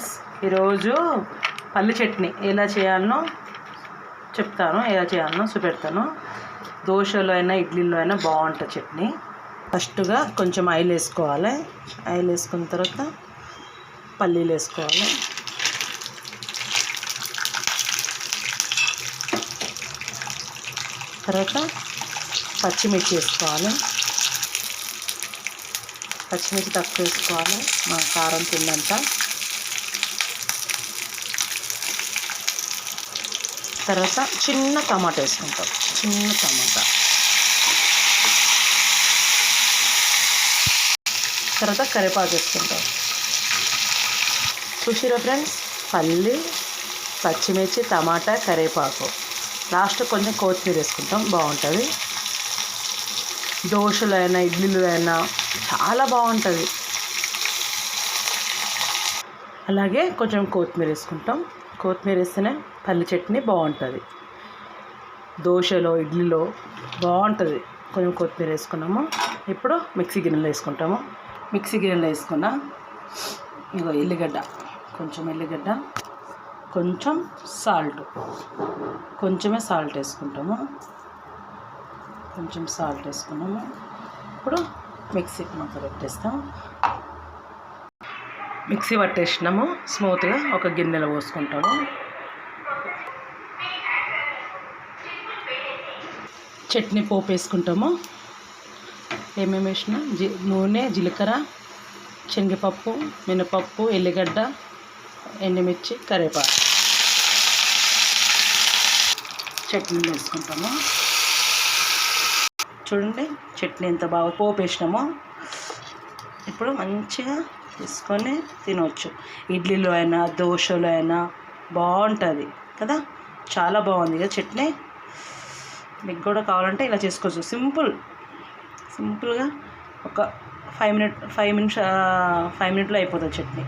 Friends, ఈరోజు పల్లి చట్నీ ఎలా చేయాలనో చెప్తాను, ఎలా చేయాలనో చూపెడతాను. దోశలో అయినా ఇడ్లీలో అయినా బాగుంటుంది చట్నీ. ఫస్ట్గా కొంచెం ఆయిల్ వేసుకోవాలి. ఆయిల్ వేసుకున్న తర్వాత పల్లీలు వేసుకోవాలి. తర్వాత పచ్చిమిర్చి వేసుకోవాలి. పచ్చిమిర్చి తక్కువ వేసుకోవాలి, మా కారం తిన్నంత. తర్వాత చిన్న టమాటా వేసుకుంటాం, చిన్న టమాటా. తర్వాత కరివేపాకు వేసుకుంటాం. చూసిరా ఫ్రెండ్స్, పల్లి, పచ్చిమిర్చి, టమాటా, కరివేపాకు. లాస్ట్ కొంచెం కొత్తిమీర వేసుకుంటాం, బాగుంటుంది. దోశలు అయినా ఇడ్లీలు అయినా చాలా బాగుంటుంది. అలాగే కొంచెం కొత్తిమీర వేసుకుంటాం. కొత్తిమీర వేస్తేనే పల్లి చట్నీ బాగుంటుంది. దోశలో ఇడ్లీలో బాగుంటుంది. కొంచెం కొత్తిమీర వేసుకున్నాము. ఇప్పుడు మిక్సీ గిన్నెలో వేసుకుంటాము. మిక్సీ గిన్నెలో వేసుకున్న ఇగో ఎల్లిగడ్డ, కొంచెం ఎల్లిగడ్డ, కొంచెం సాల్ట్, కొంచెమే సాల్ట్ వేసుకుంటాము. కొంచెం సాల్ట్ వేసుకున్నాము. ఇప్పుడు మిక్సీ మూత పెట్టేస్తాం. మిక్సీ పట్టేసినాము. స్మూత్గా ఒక గిన్నెలో పోసుకుంటాము. చట్నీ పోపు వేసుకుంటాము. ఏమేమి వేసినా నూనె, జీలకర్ర, శనగపప్పు, మినపప్పు, ఎల్లిగడ్డ, ఎండుమిర్చి, కరివేపాకు. చట్నీ వేసుకుంటాము. చూడండి చట్నీ ఎంత బాగా పోపు వేసినామో. ఇప్పుడు మంచిగా తీసుకొని తినవచ్చు. ఇడ్లీలో అయినా దోశలో అయినా బాగుంటుంది కదా. చాలా బాగుంది కదా చట్నీ. మీకు కూడా కావాలంటే ఇలా చేసుకోవచ్చు. సింపుల్గా ఒక 5 మినిట్లో అయిపోతుంది చట్నీ.